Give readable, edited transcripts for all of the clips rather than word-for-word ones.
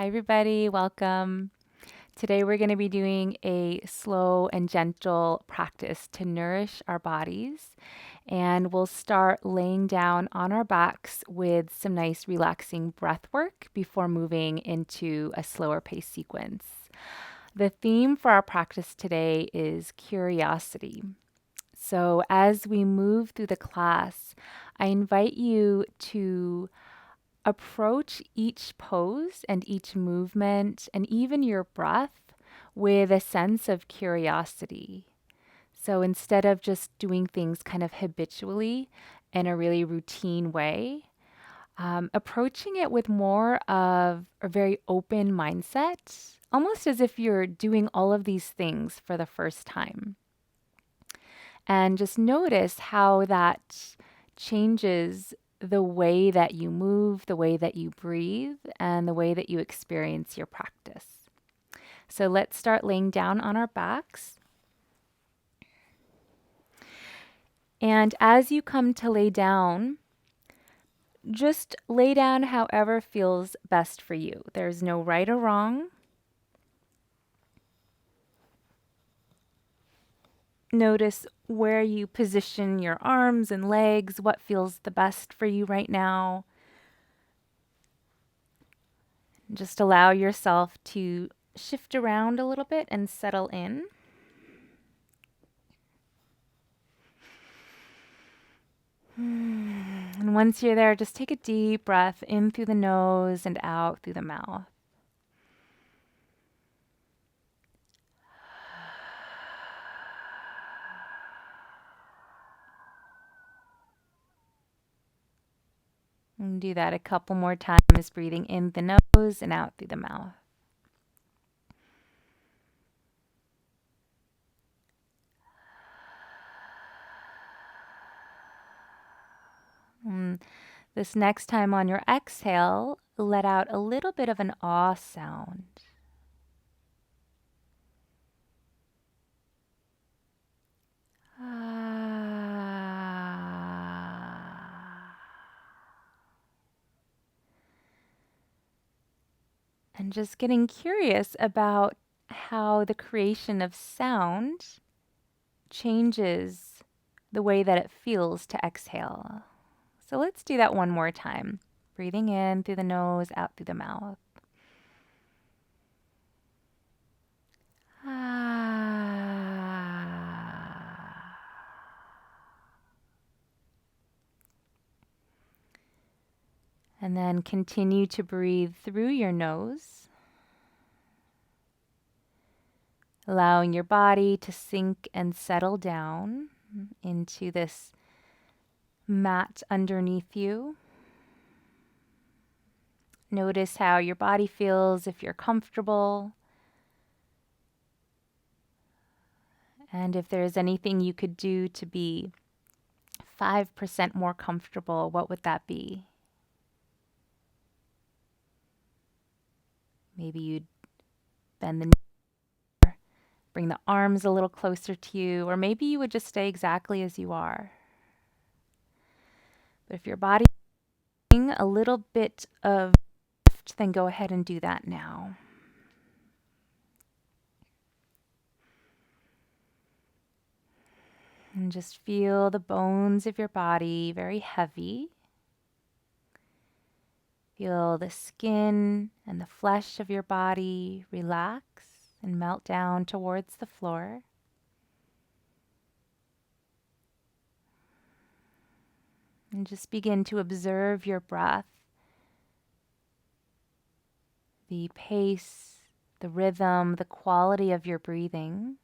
Hi, everybody. Welcome. Today, we're going to be doing a slow and gentle practice to nourish our bodies. And we'll start laying down on our backs with some nice relaxing breath work before moving into a slower pace sequence. The theme for our practice today is curiosity. So, as we move through the class, I invite you to approach each pose and each movement and even your breath with a sense of curiosity. So instead of just doing things kind of habitually in a really routine way, approaching it with more of a very open mindset, almost as if you're doing all of these things for the first time. And just notice how that changes the way that you move, the way that you breathe, and the way that you experience your practice. So let's start laying down on our backs. And as you come to lay down, just lay down however feels best for you. There's no right or wrong. Notice where you position your arms and legs, what feels the best for you right now. Just allow yourself to shift around a little bit and settle in. And once you're there, just take a deep breath in through the nose and out through the mouth. And do that a couple more times, breathing in the nose and out through the mouth. This next time on your exhale, let out a little bit of an ah sound. And just getting curious about how the creation of sound changes the way that it feels to exhale. So let's do that one more time. Breathing in through the nose, out through the mouth. And then continue to breathe through your nose, allowing your body to sink and settle down into this mat underneath you. Notice how your body feels if you're comfortable. And if there's anything you could do to be 5% more comfortable, what would that be? Maybe you'd bend the knee, bring the arms a little closer to you, or maybe you would just stay exactly as you are. But if your body is needing a little bit of lift, then go ahead and do that now. And just feel the bones of your body very heavy. Feel the skin and the flesh of your body relax and melt down towards the floor. And just begin to observe your breath, the pace, the rhythm, the quality of your breathing,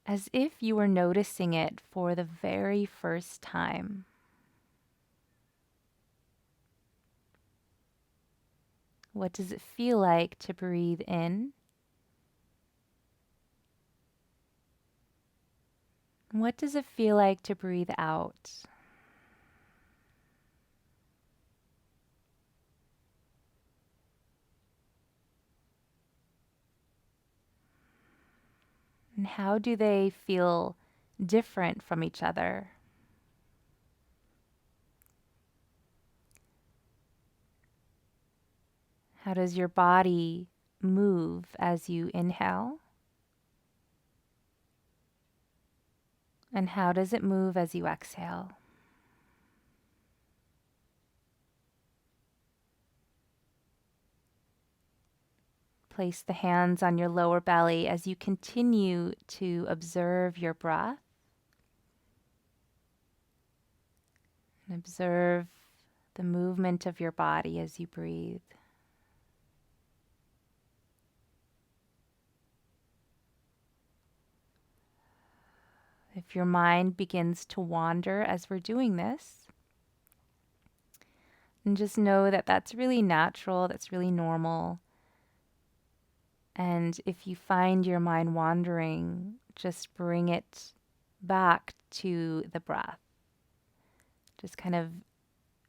as if you were noticing it for the very first time. What does it feel like to breathe in? What does it feel like to breathe out? And how do they feel different from each other? How does your body move as you inhale? And how does it move as you exhale? Place the hands on your lower belly as you continue to observe your breath. And observe the movement of your body as you breathe. If your mind begins to wander as we're doing this, and just know that that's really natural, that's really normal. And if you find your mind wandering, just bring it back to the breath. Just kind of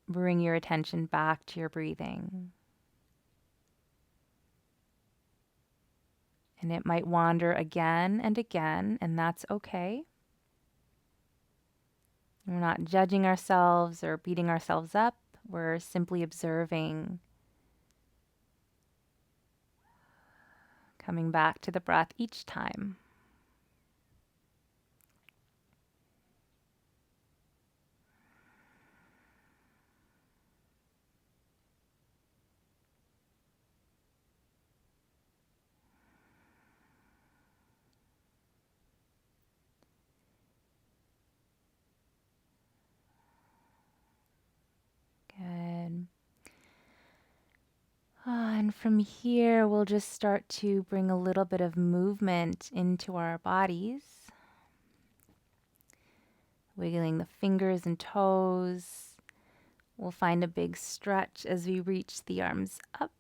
bring your attention back to your breathing. And it might wander again and again, and that's okay. We're not judging ourselves or beating ourselves up. We're simply observing, coming back to the breath each time. Good. And from here, we'll just start to bring a little bit of movement into our bodies. Wiggling the fingers and toes. We'll find a big stretch as we reach the arms up.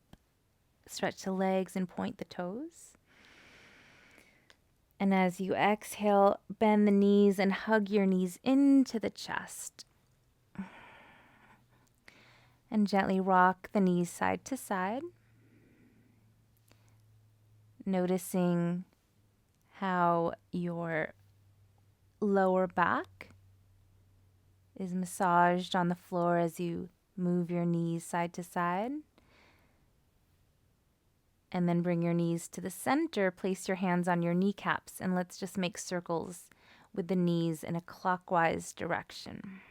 Stretch the legs and point the toes. And as you exhale, bend the knees and hug your knees into the chest. And gently rock the knees side to side. Noticing how your lower back is massaged on the floor as you move your knees side to side. And then bring your knees to the center, place your hands on your kneecaps, and let's just make circles with the knees in a clockwise direction.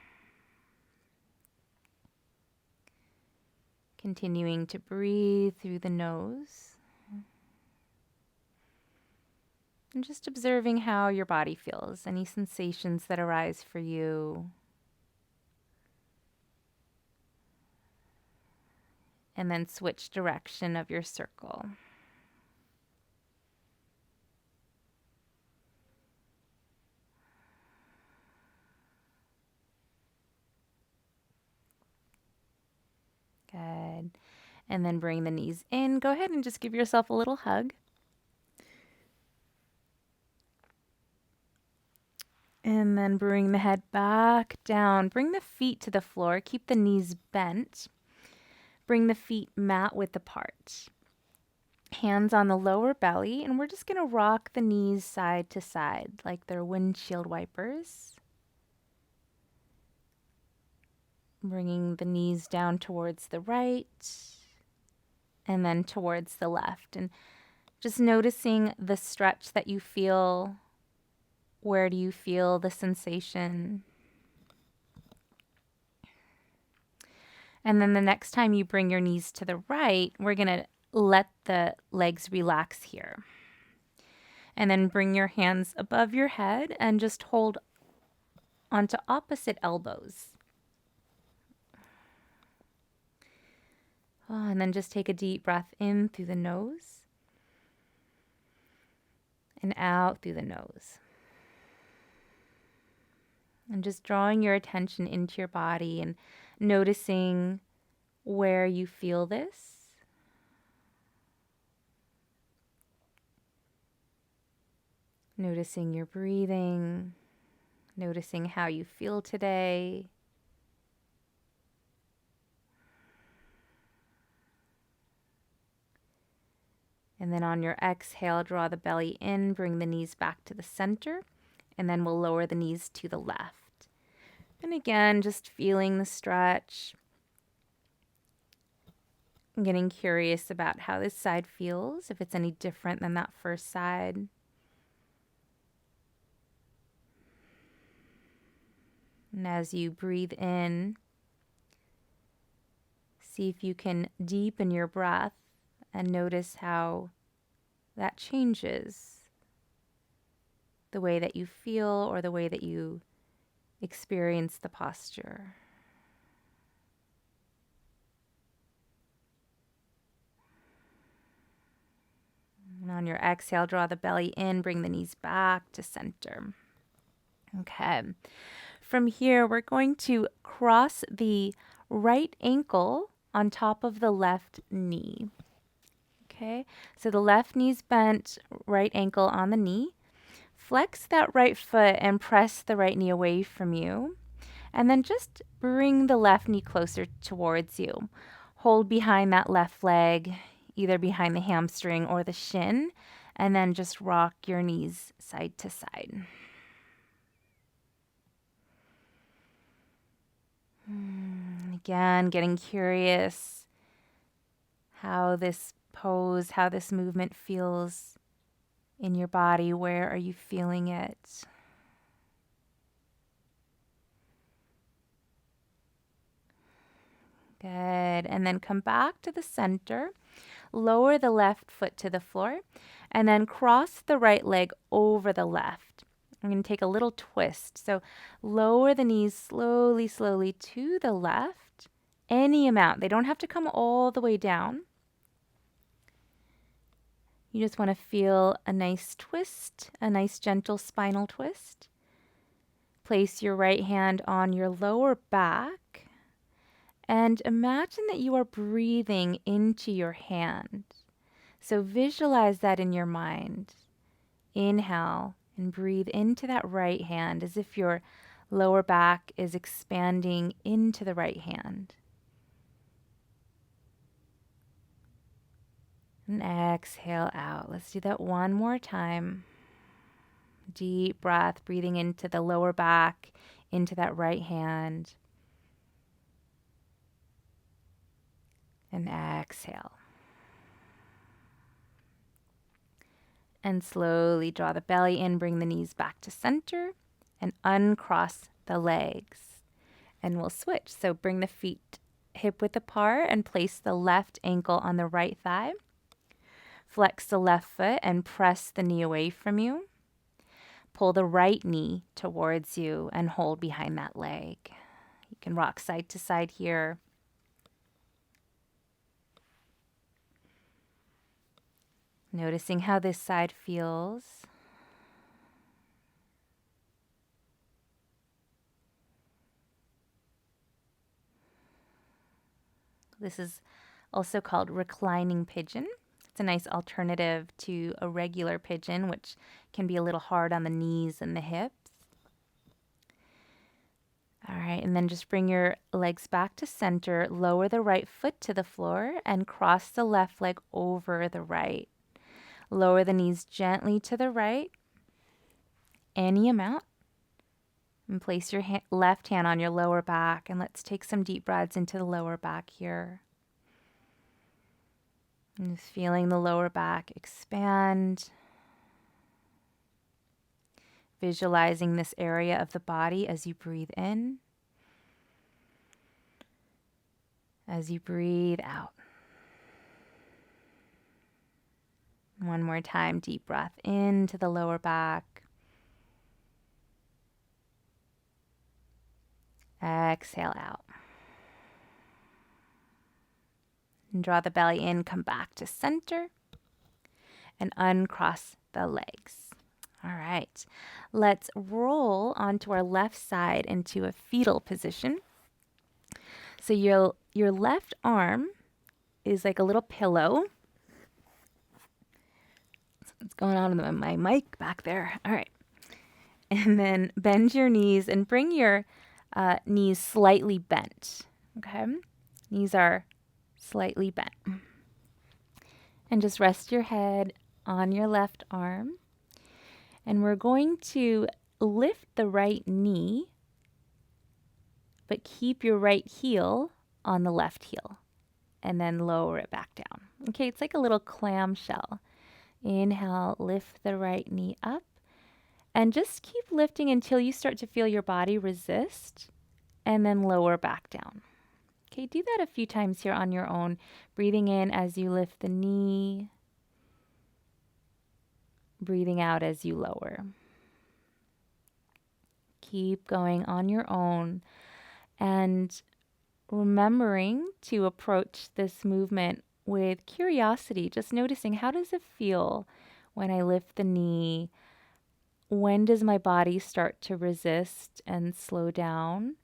Continuing to breathe through the nose. And just observing how your body feels, any sensations that arise for you. And then switch direction of your circle. Good. And then bring the knees in. Go ahead and just give yourself a little hug. And then bring the head back down. Bring the feet to the floor. Keep the knees bent. Bring the feet mat width apart. Hands on the lower belly, and we're just going to rock the knees side to side like they're windshield wipers. Bringing the knees down towards the right and then towards the left. And just noticing the stretch that you feel. Where do you feel the sensation? And then the next time you bring your knees to the right, we're going to let the legs relax here. And then bring your hands above your head and just hold onto opposite elbows. And then just take a deep breath in through the nose and out through the nose. And just drawing your attention into your body and noticing where you feel this. Noticing your breathing, noticing how you feel today. And then on your exhale, draw the belly in, bring the knees back to the center, and then we'll lower the knees to the left. And again, just feeling the stretch. I'm getting curious about how this side feels, if it's any different than that first side. And as you breathe in, see if you can deepen your breath and notice how that changes the way that you feel or the way that you experience the posture. And on your exhale, draw the belly in, bring the knees back to center. Okay. From here, we're going to cross the right ankle on top of the left knee. Okay, so the left knee's bent, right ankle on the knee. Flex that right foot and press the right knee away from you. And then just bring the left knee closer towards you. Hold behind that left leg, either behind the hamstring or the shin, and then just rock your knees side to side. Again, getting curious how this pose, how this movement feels in your body. Where are you feeling it? Good. And then come back to the center. Lower the left foot to the floor. And then cross the right leg over the left. I'm going to take a little twist. So lower the knees slowly, slowly to the left. Any amount. They don't have to come all the way down. You just want to feel a nice twist, a nice gentle spinal twist. Place your right hand on your lower back and imagine that you are breathing into your hand. So visualize that in your mind. Inhale and breathe into that right hand as if your lower back is expanding into the right hand. And exhale out. Let's do that one more time. Deep breath, breathing into the lower back, into that right hand. And exhale. And slowly draw the belly in, bring the knees back to center, and uncross the legs. And we'll switch. So bring the feet hip width apart and place the left ankle on the right thigh. Flex the left foot and press the knee away from you. Pull the right knee towards you and hold behind that leg. You can rock side to side here. Noticing how this side feels. This is also called Reclining Pigeon. It's a nice alternative to a regular pigeon, which can be a little hard on the knees and the hips. All right, and then just bring your legs back to center, lower the right foot to the floor, and cross the left leg over the right. Lower the knees gently to the right, any amount, and place your left hand on your lower back, and let's take some deep breaths into the lower back here. And just feeling the lower back expand. Visualizing this area of the body as you breathe in. As you breathe out. One more time, deep breath into the lower back. Exhale out. And draw the belly in, come back to center, and uncross the legs. All right, let's roll onto our left side into a fetal position. So your left arm is like a little pillow. What's going on with my mic back there? All right. And then bend your knees and bring your knees slightly bent. Okay? Knees are slightly bent. And just rest your head on your left arm. And we're going to lift the right knee, but keep your right heel on the left heel. and then lower it back down. Okay, it's like a little clamshell. Inhale, lift the right knee up, and just keep lifting until you start to feel your body resist, and then lower back down. Okay, do that a few times here on your own, breathing in as you lift the knee, breathing out as you lower. Keep going on your own, and remembering to approach this movement with curiosity, just noticing, how does it feel when I lift the knee? When does my body start to resist and slow down?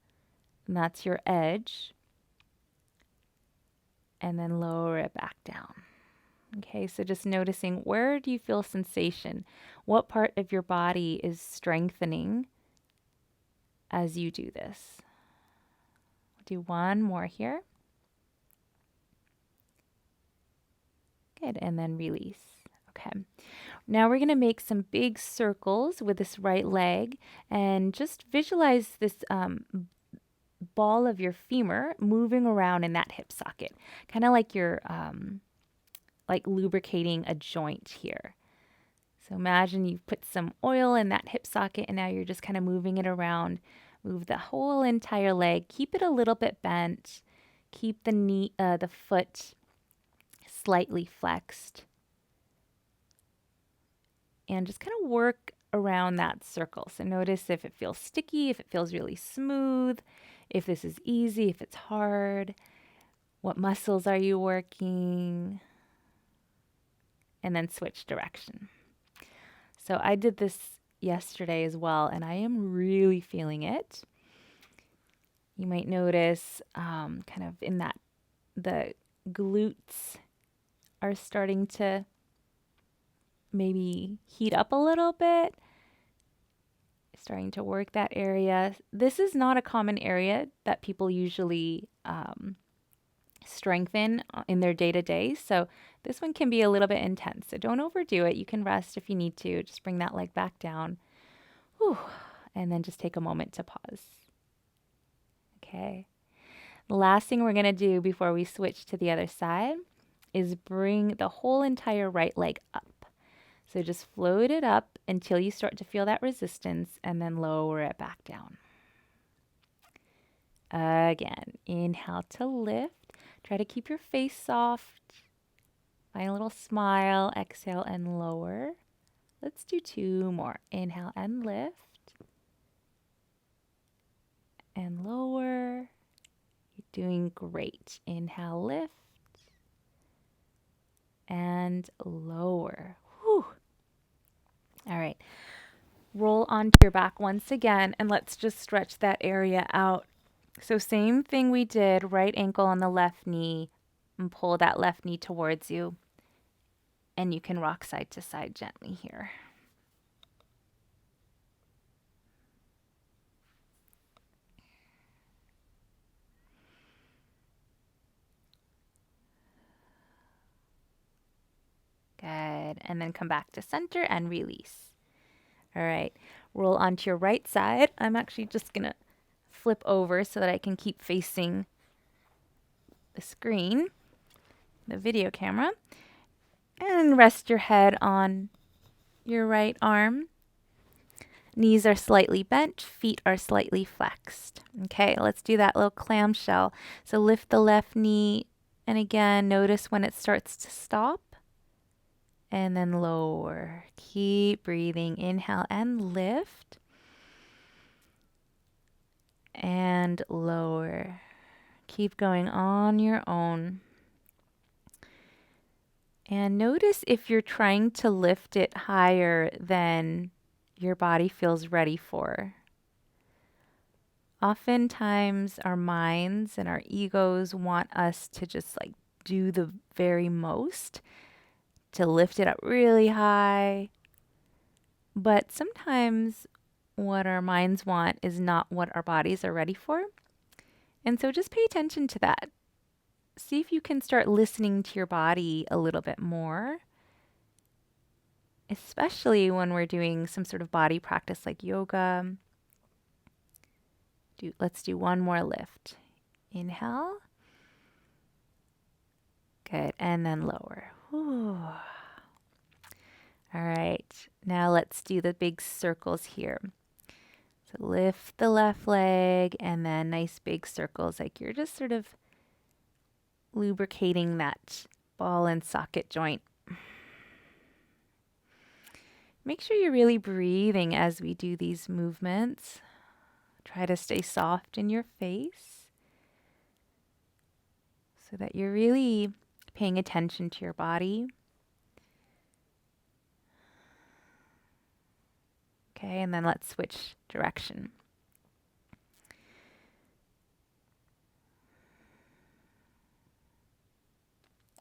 And that's your edge. And then lower it back down. Okay, so just noticing, where do you feel sensation? What part of your body is strengthening as you do this? Do one more here. Good, and then release. Okay, now we're going to make some big circles with this right leg, and just visualize this ball of your femur moving around in that hip socket, kind of like you're like lubricating a joint here. So imagine you've put some oil in that hip socket, and now you're just kind of moving it around. Move the whole entire leg. Keep it a little bit bent. Keep the knee, the foot slightly flexed. And just kind of work around that circle. So notice if it feels sticky, if it feels really smooth, if this is easy, if it's hard. What muscles are you working? And then switch direction. So I did this yesterday as well, and I am really feeling it. You might notice kind of in that the glutes are starting to maybe heat up a little bit, starting to work that area. This is not a common area that people usually strengthen in their day-to-day, so this one can be a little bit intense. So don't overdo it. You can rest if you need to. Just bring that leg back down. Whew. And then just take a moment to pause. Okay. The last thing we're going to do before we switch to the other side is bring the whole entire right leg up. So just float it up until you start to feel that resistance, and then lower it back down. Again, inhale to lift. Try to keep your face soft. Find a little smile. Exhale and lower. Let's do two more. Inhale and lift. And lower. You're doing great. Inhale, lift. And lower. Whew. All right. Roll onto your back once again, and let's just stretch that area out. So same thing we did, right ankle on the left knee, and pull that left knee towards you. And you can rock side to side gently here. Good. And then come back to center and release. All right. Roll onto your right side. I'm actually just going to flip over so that I can keep facing the screen, the video camera. And rest your head on your right arm. Knees are slightly bent, feet are slightly flexed. Okay, let's do that little clamshell. So lift the left knee, and again, notice when it starts to stop. And then lower. Keep breathing. Inhale and lift. And lower. Keep going on your own. And notice if you're trying to lift it higher than your body feels ready for. Oftentimes our minds and our egos want us to just like do the very most, to lift it up really high. But sometimes what our minds want is not what our bodies are ready for. And so just pay attention to that. See if you can start listening to your body a little bit more, especially when we're doing some sort of body practice like yoga. Let's do one more lift. Inhale. Good. And then lower. Whew. All right. Now let's do the big circles here. So lift the left leg and then nice big circles, like you're just sort of lubricating that ball and socket joint. Make sure you're really breathing as we do these movements. Try to stay soft in your face so that you're really paying attention to your body. Okay, and then let's switch direction.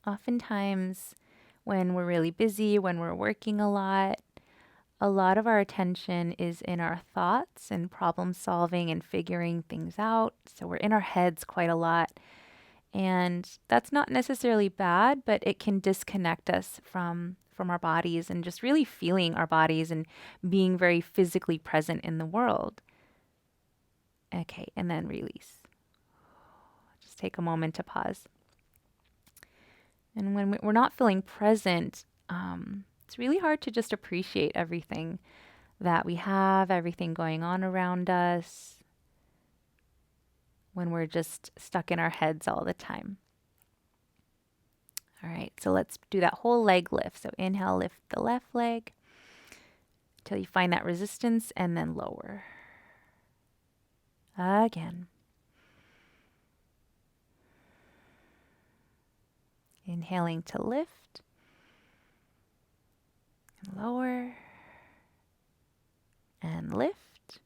Oftentimes, when we're really busy, when we're working a lot of our attention is in our thoughts and problem solving and figuring things out. So we're in our heads quite a lot. And that's not necessarily bad, but it can disconnect us from our bodies and just really feeling our bodies and being very physically present in the world. Okay, and then release. Just take a moment to pause. And when we're not feeling present, it's really hard to just appreciate everything that we have, everything going on around us, when we're just stuck in our heads all the time. All right, so let's do that whole leg lift. So inhale, lift the left leg till you find that resistance, and then lower. Again. Inhaling to lift and lower and lift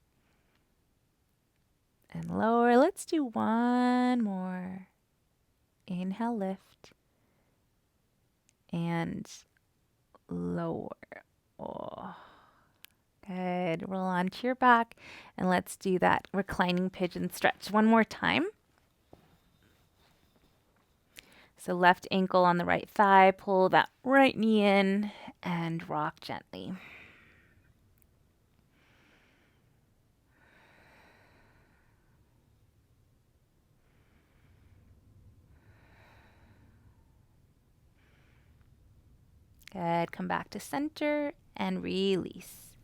and lower. Let's do one more. Inhale, lift and lower. Oh, good. Roll onto your back and let's do that reclining pigeon stretch one more time. So left ankle on the right thigh, pull that right knee in and rock gently. Good. Come back to center and release.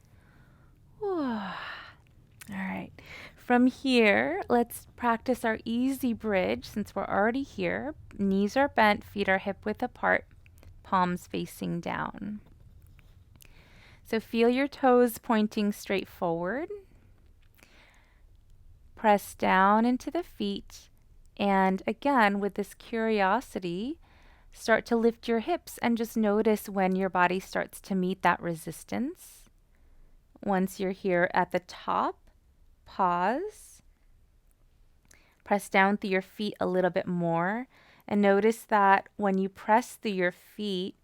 All right. From here, let's practice our easy bridge since we're already here. Knees are bent, feet are hip width apart, palms facing down. So feel your toes pointing straight forward. Press down into the feet. And again, with this curiosity, start to lift your hips and just notice when your body starts to meet that resistance. Once you're here at the top, pause. Press down through your feet a little bit more. And notice that when you press through your feet,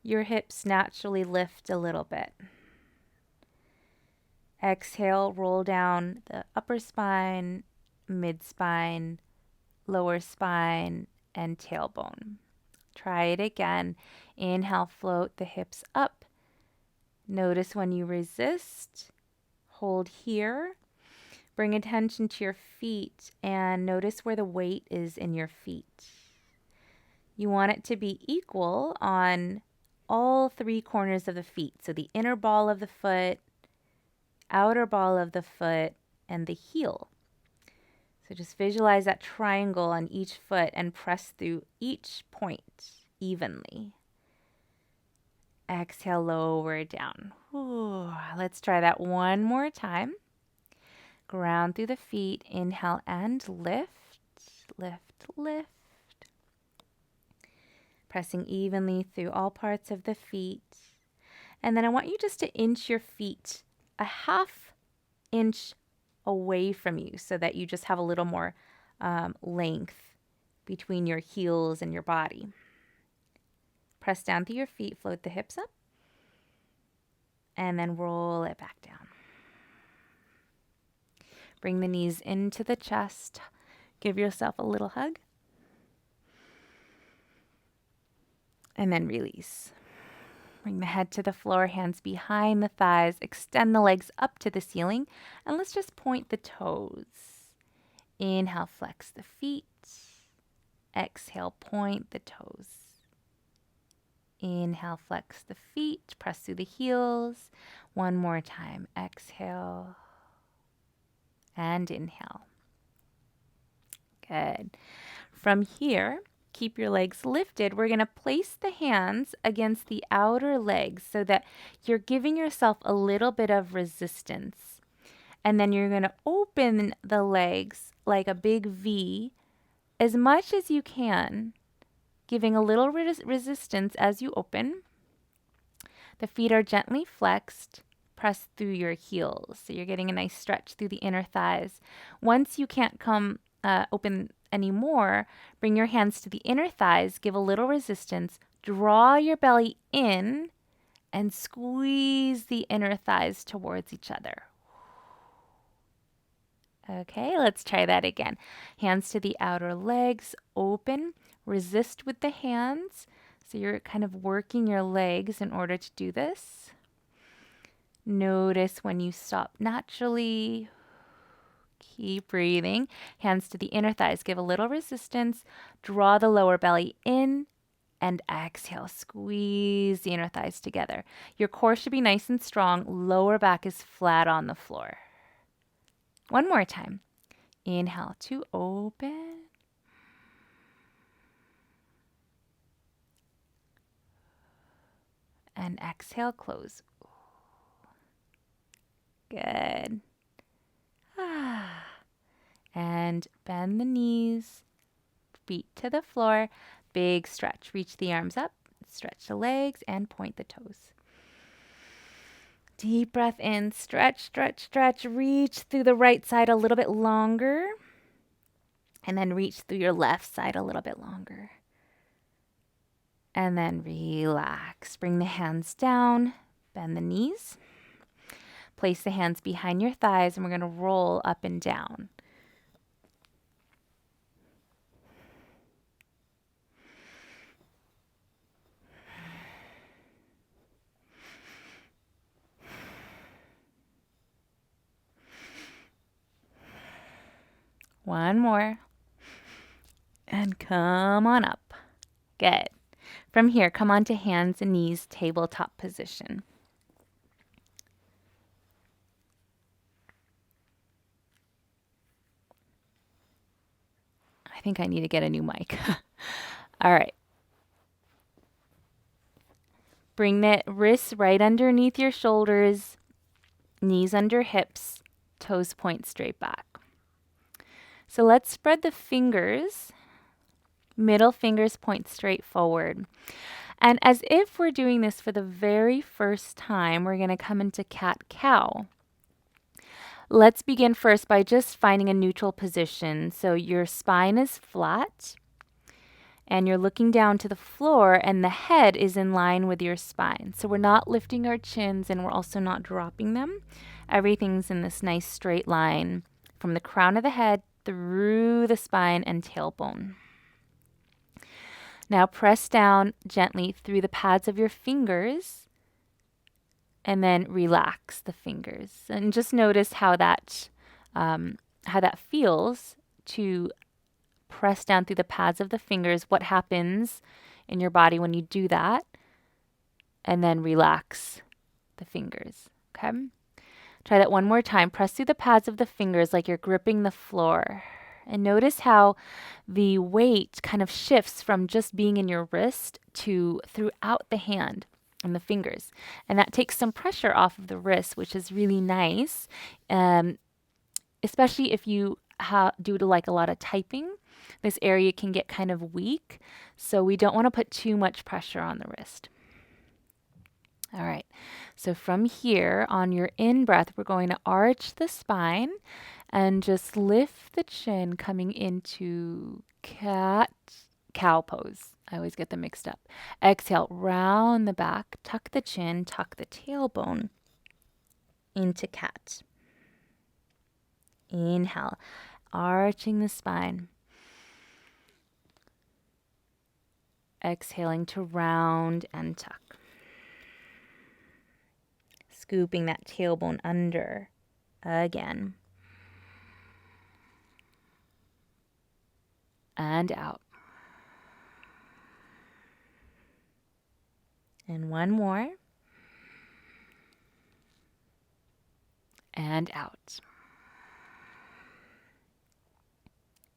your hips naturally lift a little bit. Exhale, roll down the upper spine, mid spine, lower spine, and tailbone. Try it again. Inhale, float the hips up. Notice when you resist. Hold here. Bring attention to your feet and notice where the weight is in your feet. You want it to be equal on all three corners of the feet. So the inner ball of the foot, outer ball of the foot, and the heel. So just visualize that triangle on each foot and press through each point evenly. Exhale, lower down. Ooh, let's try that one more time. Ground through the feet. Inhale and lift, lift, lift. Pressing evenly through all parts of the feet. And then I want you just to inch your feet a half inch away from you so that you just have a little more length between your heels and your body. Press down through your feet, float the hips up, and then roll it back down. Bring the knees into the chest. Give yourself a little hug. And then release. Bring the head to the floor, hands behind the thighs. Extend the legs up to the ceiling. And let's just point the toes. Inhale, flex the feet. Exhale, point the toes. Inhale, flex the feet, press through the heels. One more time. Exhale and inhale. Good. From here, keep your legs lifted. We're going to place the hands against the outer legs so that you're giving yourself a little bit of resistance. And then you're going to open the legs like a big V as much as you can, giving a little resistance as you open. The feet are gently flexed. Press through your heels. So you're getting a nice stretch through the inner thighs. Once you can't come open anymore, bring your hands to the inner thighs, give a little resistance, draw your belly in, and squeeze the inner thighs towards each other. Okay, let's try that again. Hands to the outer legs, open, resist with the hands. So you're kind of working your legs in order to do this. Notice when you stop naturally. Keep breathing. Hands to the inner thighs. Give a little resistance. Draw the lower belly in and exhale. Squeeze the inner thighs together. Your core should be nice and strong. Lower back is flat on the floor. One more time. Inhale to open. And exhale, close. Good. And bend the knees, feet to the floor. Big stretch. Reach the arms up, stretch the legs, and point the toes. Deep breath in, stretch, stretch, stretch. Reach through the right side a little bit longer. And then reach through your left side a little bit longer. And then relax. Bring the hands down, bend the knees. Place the hands behind your thighs, and we're going to roll up and down. One more. And come on up. Good. From here, come onto hands and knees, tabletop position. I think I need to get a new mic. All right. Bring the wrists right underneath your shoulders, knees under hips, toes point straight back. So let's spread the fingers. Middle fingers point straight forward. And as if we're doing this for the very first time, we're going to come into cat-cow. Let's begin first by just finding a neutral position. So your spine is flat and you're looking down to the floor and the head is in line with your spine. So we're not lifting our chins and we're also not dropping them. Everything's in this nice straight line from the crown of the head through the spine and tailbone. Now press down gently through the pads of your fingers and then relax the fingers. And just notice how that feels to press down through the pads of the fingers, what happens in your body when you do that, and then relax the fingers, okay? Try that one more time. Press through the pads of the fingers like you're gripping the floor. And notice how the weight kind of shifts from just being in your wrist to throughout the hand and the fingers. And that takes some pressure off of the wrist, which is really nice, especially if you do like a lot of typing. This area can get kind of weak, so we don't want to put too much pressure on the wrist. All right, so from here, on your in-breath, we're going to arch the spine and just lift the chin, coming into cat-cow pose. I always get them mixed up. Exhale, round the back, tuck the chin, tuck the tailbone into cat. Inhale, arching the spine. Exhaling to round and tuck. Scooping that tailbone under again. And out. And one more. And out.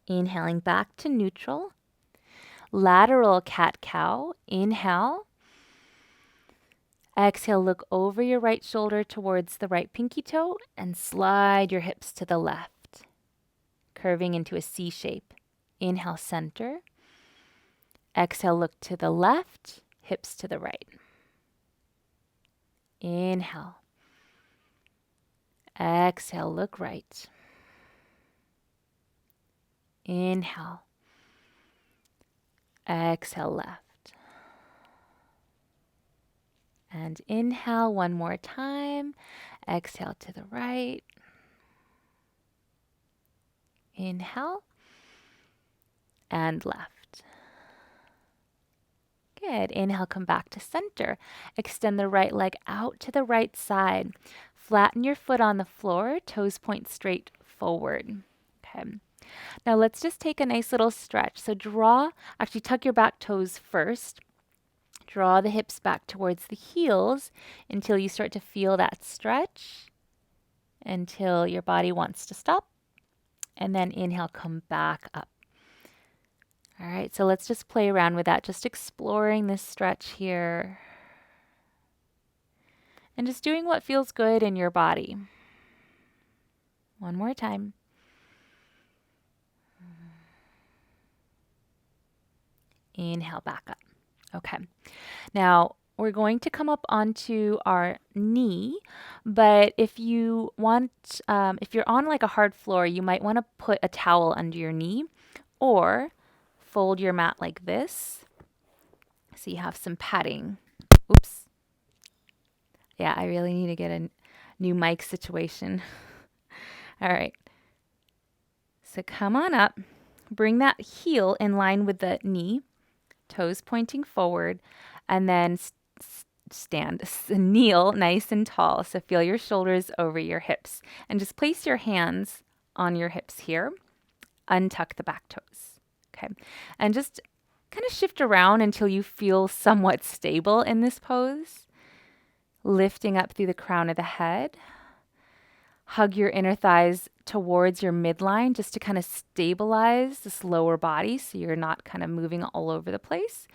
Inhaling back to neutral. Lateral cat-cow. Inhale. Exhale, look over your right shoulder towards the right pinky toe and slide your hips to the left, curving into a C shape. Inhale, center. Exhale, look to the left, hips to the right. Inhale. Exhale, look right. Inhale. Exhale, left. And inhale one more time. Exhale to the right. Inhale. And left. Good. Inhale, come back to center. Extend the right leg out to the right side. Flatten your foot on the floor. Toes point straight forward. Okay. Now let's just take a nice little stretch. So actually tuck your back toes first. Draw the hips back towards the heels until you start to feel that stretch, until your body wants to stop. And then inhale, come back up. All right, so let's just play around with that, just exploring this stretch here. And just doing what feels good in your body. One more time. Inhale back up. Okay. Now, we're going to come up onto our knee, but if you want, if you're on like a hard floor, you might want to put a towel under your knee or fold your mat like this so you have some padding. Oops. Yeah, I really need to get a new mic situation. All right. So come on up. Bring that heel in line with the knee, toes pointing forward, and then kneel nice and tall. So feel your shoulders over your hips and just place your hands on your hips here. Untuck the back toes. Okay. And just kind of shift around until you feel somewhat stable in this pose. Lifting up through the crown of the head. Hug your inner thighs towards your midline just to kind of stabilize this lower body so you're not kind of moving all over the place.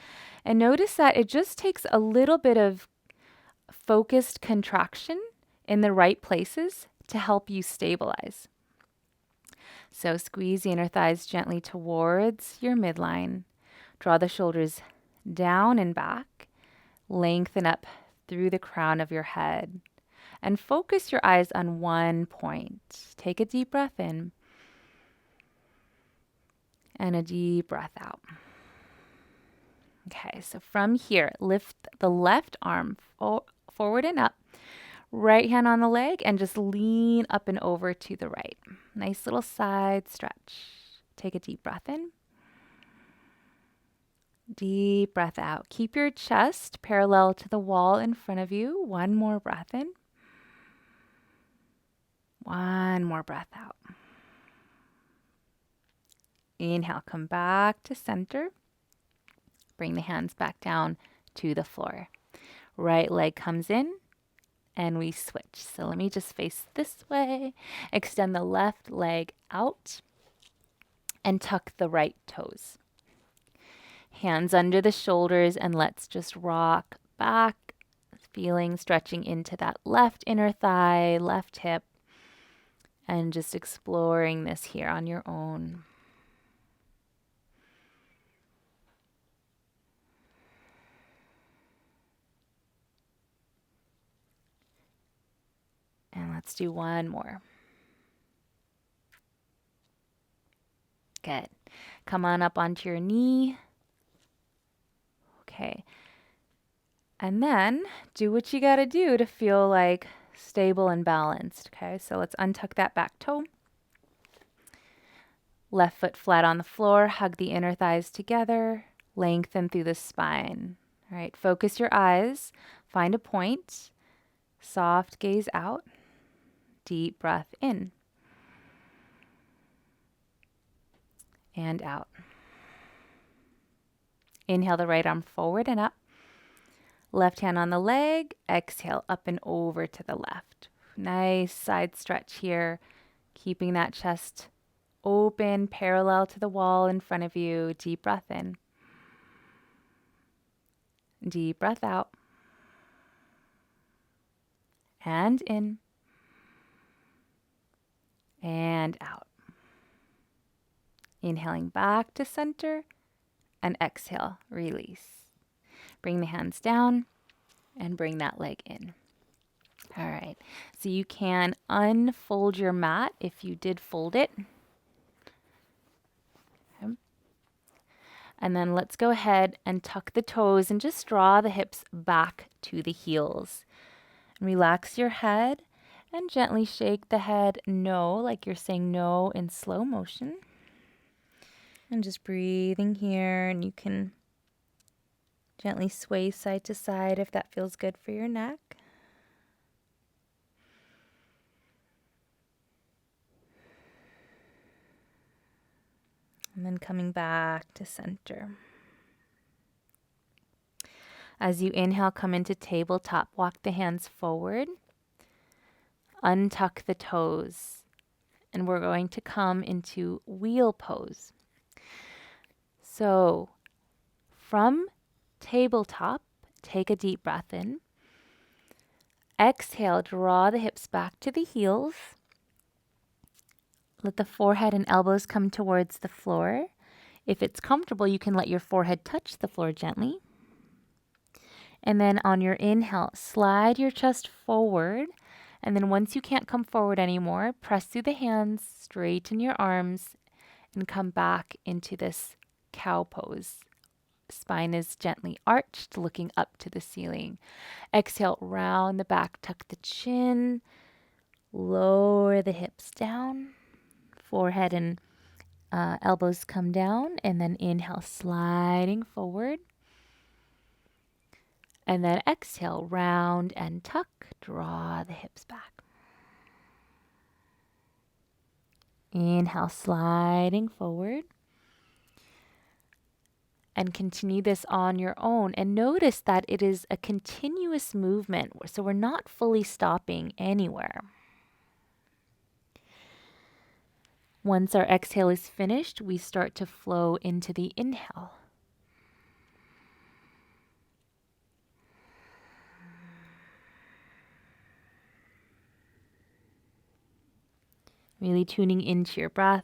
And notice that it just takes a little bit of focused contraction in the right places to help you stabilize. So squeeze the inner thighs gently towards your midline. Draw the shoulders down and back. Lengthen up through the crown of your head. And focus your eyes on one point. Take a deep breath in. And a deep breath out. Okay, so from here, lift the left arm forward and up. Right hand on the leg and just lean up and over to the right. Nice little side stretch. Take a deep breath in. Deep breath out. Keep your chest parallel to the wall in front of you. One more breath in. One more breath out. Inhale, come back to center. Bring the hands back down to the floor. Right leg comes in and we switch. So let me just face this way. Extend the left leg out and tuck the right toes. Hands under the shoulders and let's just rock back, feeling stretching into that left inner thigh, left hip. And just exploring this here on your own. And let's do one more. Good. Come on up onto your knee. Okay. And then do what you got to do to feel like stable and balanced. Okay, so let's untuck that back toe. Left foot flat on the floor. Hug the inner thighs together. Lengthen through the spine. All right, focus your eyes. Find a point. Soft gaze out. Deep breath in. And out. Inhale the right arm forward and up. Left hand on the leg, exhale up and over to the left. Nice side stretch here, keeping that chest open, parallel to the wall in front of you. Deep breath in. Deep breath out. And in. And out. Inhaling back to center and exhale, release. Bring the hands down and bring that leg in. All right, so you can unfold your mat if you did fold it. Okay. And then let's go ahead and tuck the toes and just draw the hips back to the heels. Relax your head and gently shake the head no, like you're saying no in slow motion. And just breathing here, and you can gently sway side to side if that feels good for your neck. And then coming back to center. As you inhale, come into tabletop. Walk the hands forward. Untuck the toes. And we're going to come into wheel pose. So from tabletop, take a deep breath in. Exhale, draw the hips back to the heels. Let the forehead and elbows come towards the floor. If it's comfortable, you can let your forehead touch the floor gently. And then on your inhale, slide your chest forward. And then once you can't come forward anymore, press through the hands, straighten your arms, and come back into this cow pose. Spine is gently arched, looking up to the ceiling. Exhale, round the back, tuck the chin, lower the hips down, forehead and elbows come down, and then inhale, sliding forward. And then exhale, round and tuck, draw the hips back. Inhale, sliding forward. And continue this on your own. And notice that it is a continuous movement, so we're not fully stopping anywhere. Once our exhale is finished, we start to flow into the inhale. Really tuning into your breath.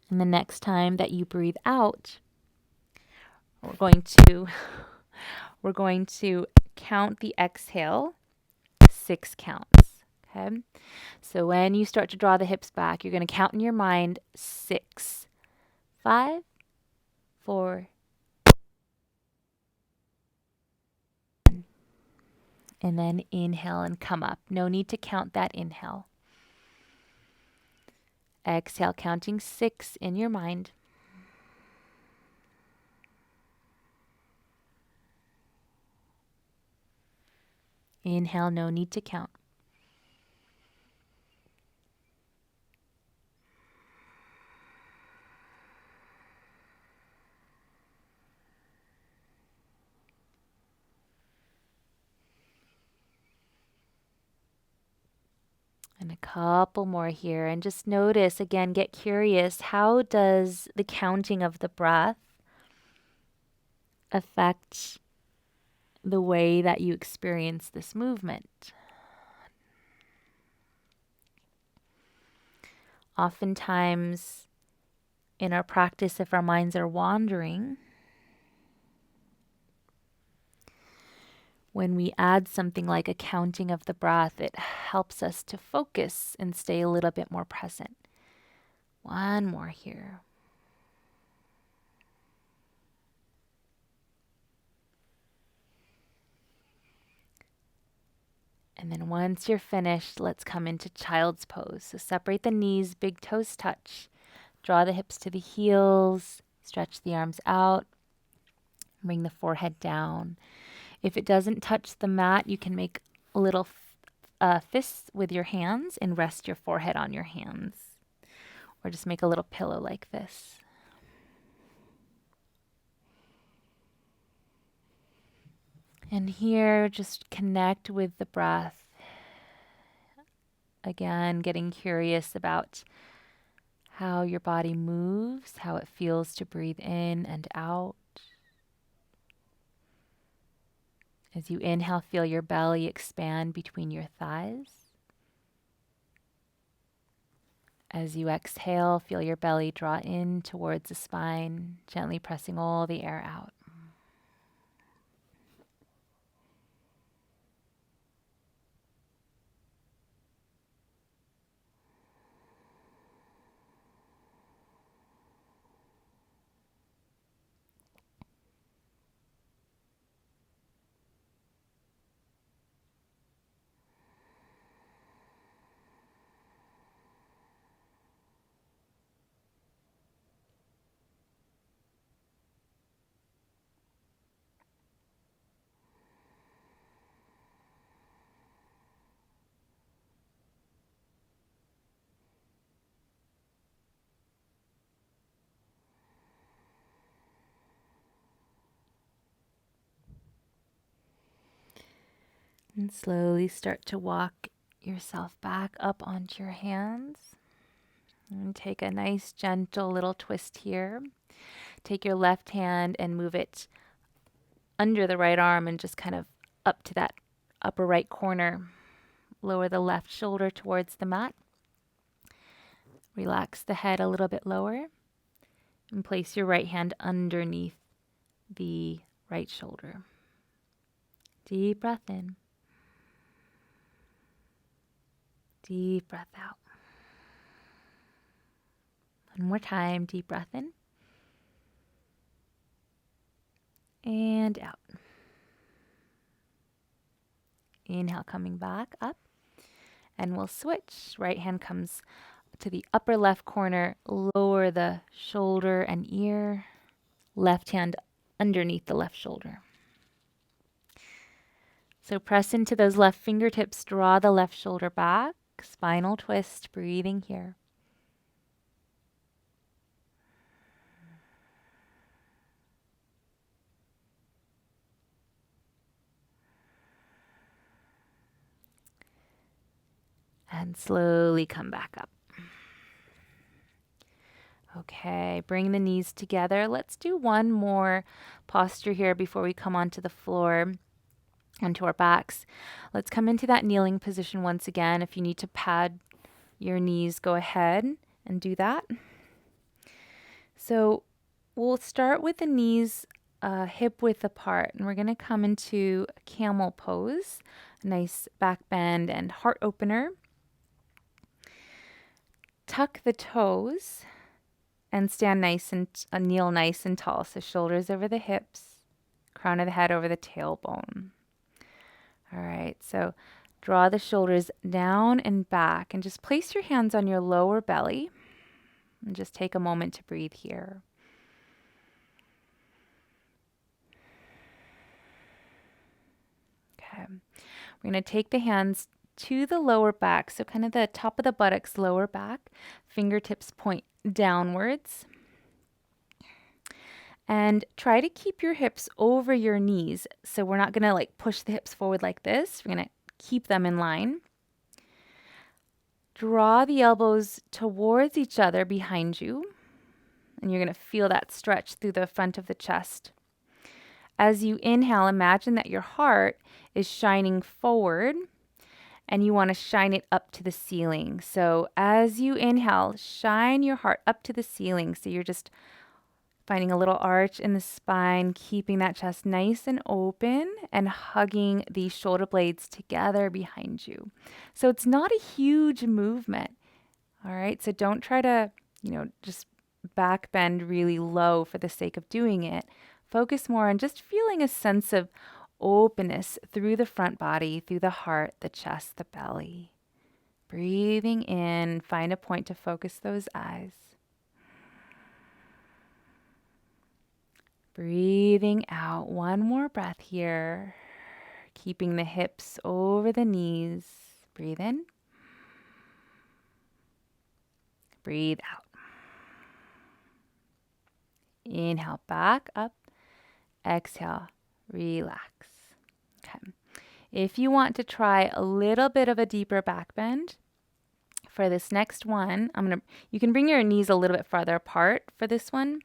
And the next time that you breathe out, we're going to count the exhale 6 counts. Okay? So when you start to draw the hips back, you're going to count in your mind 6, 5, 4, and then inhale and come up. No need to count that inhale. Exhale, counting 6 in your mind. Inhale, no need to count. And a couple more here. And just notice, again, get curious. How does the counting of the breath affect the way that you experience this movement? Oftentimes in our practice, if our minds are wandering, when we add something like a counting of the breath, it helps us to focus and stay a little bit more present. One more here. And then once you're finished, let's come into child's pose. So separate the knees, big toes touch. Draw the hips to the heels, stretch the arms out, bring the forehead down. If it doesn't touch the mat, you can make a little fists with your hands and rest your forehead on your hands. Or just make a little pillow like this. And here, just connect with the breath. Again, getting curious about how your body moves, how it feels to breathe in and out. As you inhale, feel your belly expand between your thighs. As you exhale, feel your belly draw in towards the spine, gently pressing all the air out. And slowly start to walk yourself back up onto your hands. And take a nice gentle little twist here. Take your left hand and move it under the right arm and just kind of up to that upper right corner. Lower the left shoulder towards the mat. Relax the head a little bit lower. And place your right hand underneath the right shoulder. Deep breath in. Deep breath out. One more time, deep breath in. And out. Inhale, coming back up. And we'll switch. Right hand comes to the upper left corner. Lower the shoulder and ear. Left hand underneath the left shoulder. So press into those left fingertips. Draw the left shoulder back. Spinal twist. Breathing here. And slowly come back up. Okay, bring the knees together. Let's do one more posture here before we come onto the floor, onto our backs. Let's come into that kneeling position once again. If you need to pad your knees, go ahead and do that. So we'll start with the knees hip width apart, and we're going to come into Camel Pose. Nice back bend and heart opener. Tuck the toes and stand nice and kneel nice and tall. So shoulders over the hips, crown of the head over the tailbone. All right, so draw the shoulders down and back and just place your hands on your lower belly and just take a moment to breathe here. Okay, we're going to take the hands to the lower back, so kind of the top of the buttocks, lower back. Fingertips point downwards. And try to keep your hips over your knees. So we're not going to like push the hips forward like this. We're going to keep them in line. Draw the elbows towards each other behind you. And you're going to feel that stretch through the front of the chest. As you inhale, imagine that your heart is shining forward and you want to shine it up to the ceiling. So as you inhale, shine your heart up to the ceiling. So you're just finding a little arch in the spine, keeping that chest nice and open and hugging the shoulder blades together behind you. So it's not a huge movement. All right. So don't try to, just back bend really low for the sake of doing it. Focus more on just feeling a sense of openness through the front body, through the heart, the chest, the belly. Breathing in, find a point to focus those eyes. Breathing out, one more breath here. Keeping the hips over the knees. Breathe in. Breathe out. Inhale, back up. Exhale, relax. Okay. If you want to try a little bit of a deeper back bend, for this next one, you can bring your knees a little bit farther apart for this one.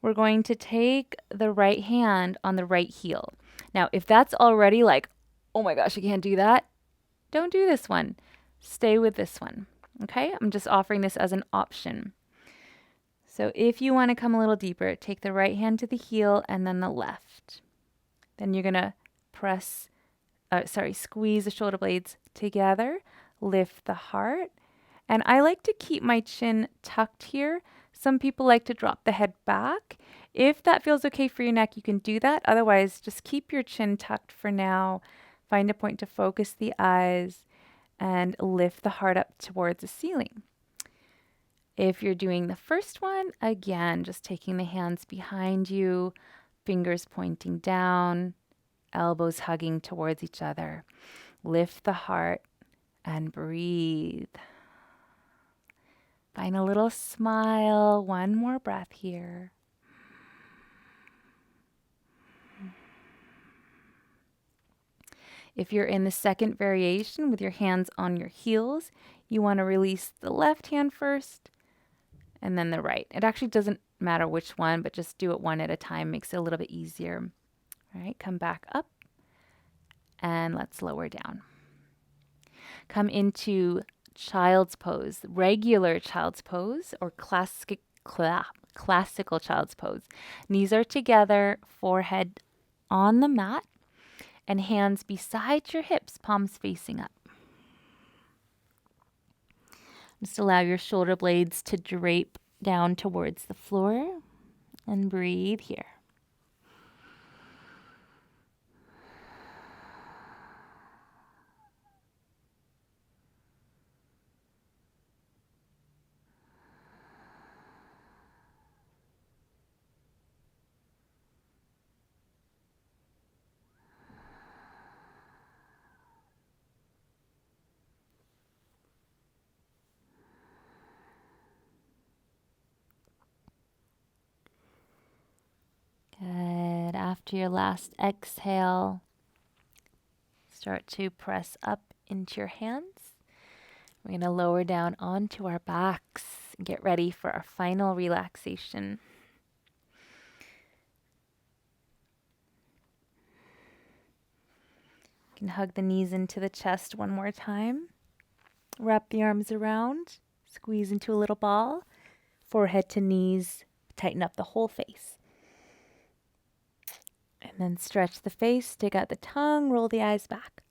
We're going to take the right hand on the right heel. Now, if that's already like, oh my gosh, I can't do that, don't do this one. Stay with this one. Okay? I'm just offering this as an option. So if you want to come a little deeper, take the right hand to the heel and then the left. Then you're going to squeeze the shoulder blades together, lift the heart. And I like to keep my chin tucked here. Some people like to drop the head back. If that feels okay for your neck, you can do that. Otherwise, just keep your chin tucked for now. Find a point to focus the eyes and lift the heart up towards the ceiling. If you're doing the first one, again, just taking the hands behind you, fingers pointing down, elbows hugging towards each other. Lift the heart and breathe. Find a little smile. One more breath here. If you're in the second variation with your hands on your heels, you want to release the left hand first and then the right. It actually doesn't matter which one, but just do it one at a time. Makes it a little bit easier. All right, come back up and let's lower down. Come into child's pose, regular child's pose, or classical child's pose. Knees are together, forehead on the mat, and hands beside your hips, palms facing up. Just allow your shoulder blades to drape down towards the floor and breathe here. Good. After your last exhale, start to press up into your hands. We're going to lower down onto our backs and get ready for our final relaxation. You can hug the knees into the chest one more time. Wrap the arms around, squeeze into a little ball, forehead to knees, tighten up the whole face. And then stretch the face, stick out the tongue, roll the eyes back.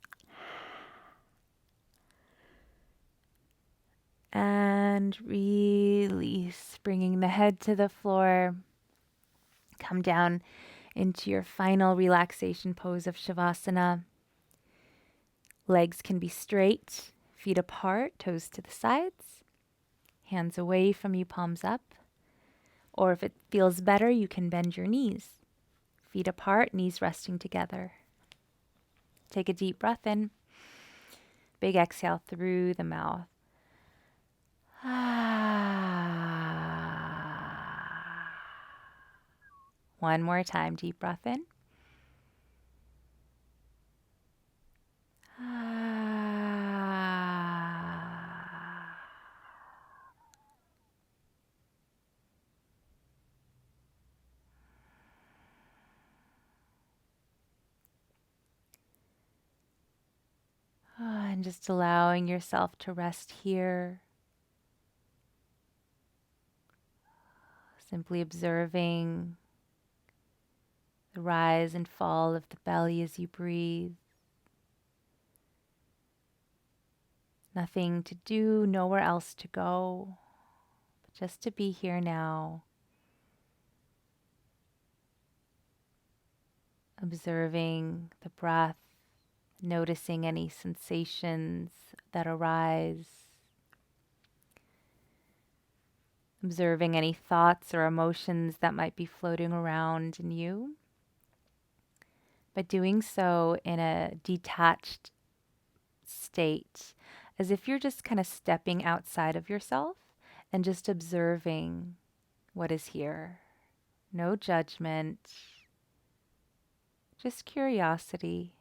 And release, bringing the head to the floor. Come down into your final relaxation pose of Shavasana. Legs can be straight, feet apart, toes to the sides. Hands away from you, palms up. Or if it feels better, you can bend your knees. Feet apart, knees resting together. Take a deep breath in. Big exhale through the mouth. One more time, deep breath in. And just allowing yourself to rest here. Simply observing the rise and fall of the belly as you breathe. Nothing to do, nowhere else to go, but just to be here now. Observing the breath, noticing any sensations that arise. Observing any thoughts or emotions that might be floating around in you, but doing so in a detached state, as if you're just kind of stepping outside of yourself and just observing what is here. No judgment, just curiosity.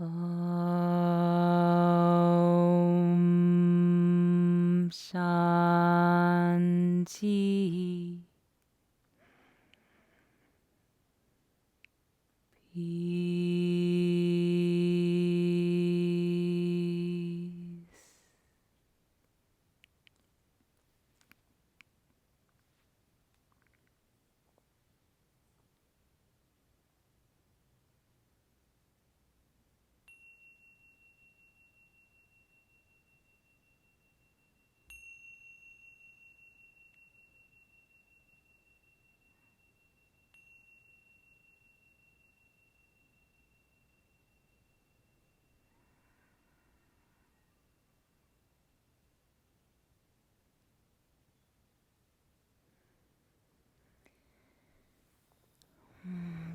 Om Shanti. Peace.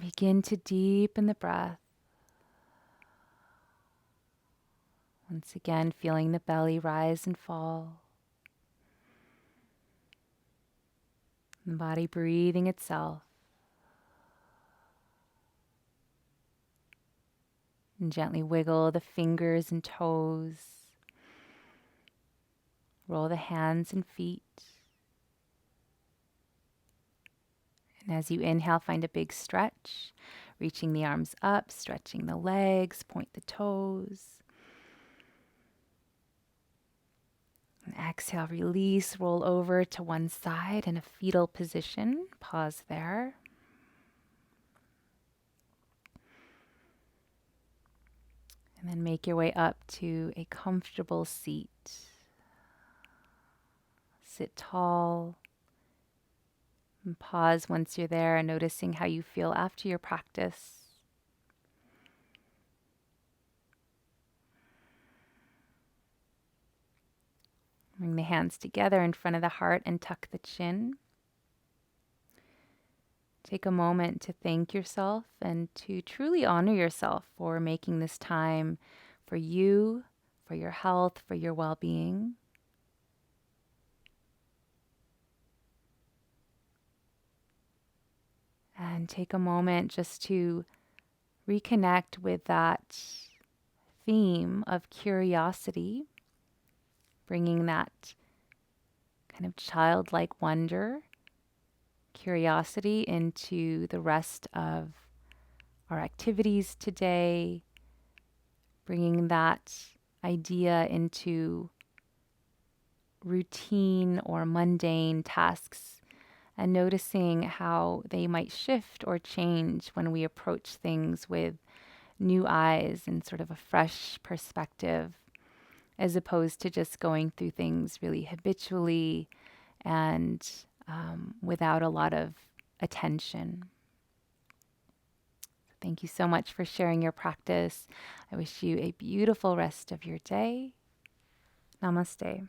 Begin to deepen the breath. Once again, feeling the belly rise and fall. The body breathing itself. And gently wiggle the fingers and toes. Roll the hands and feet. And as you inhale, find a big stretch. Reaching the arms up, stretching the legs, point the toes. And exhale, release, roll over to one side in a fetal position. Pause there. And then make your way up to a comfortable seat. Sit tall and pause once you're there, noticing how you feel after your practice. Bring the hands together in front of the heart and tuck the chin. Take a moment to thank yourself and to truly honor yourself for making this time for you, for your health, for your well-being. And take a moment just to reconnect with that theme of curiosity, bringing that kind of childlike wonder, curiosity into the rest of our activities today, bringing that idea into routine or mundane tasks and noticing how they might shift or change when we approach things with new eyes and sort of a fresh perspective, as opposed to just going through things really habitually and without a lot of attention. Thank you so much for sharing your practice. I wish you a beautiful rest of your day. Namaste.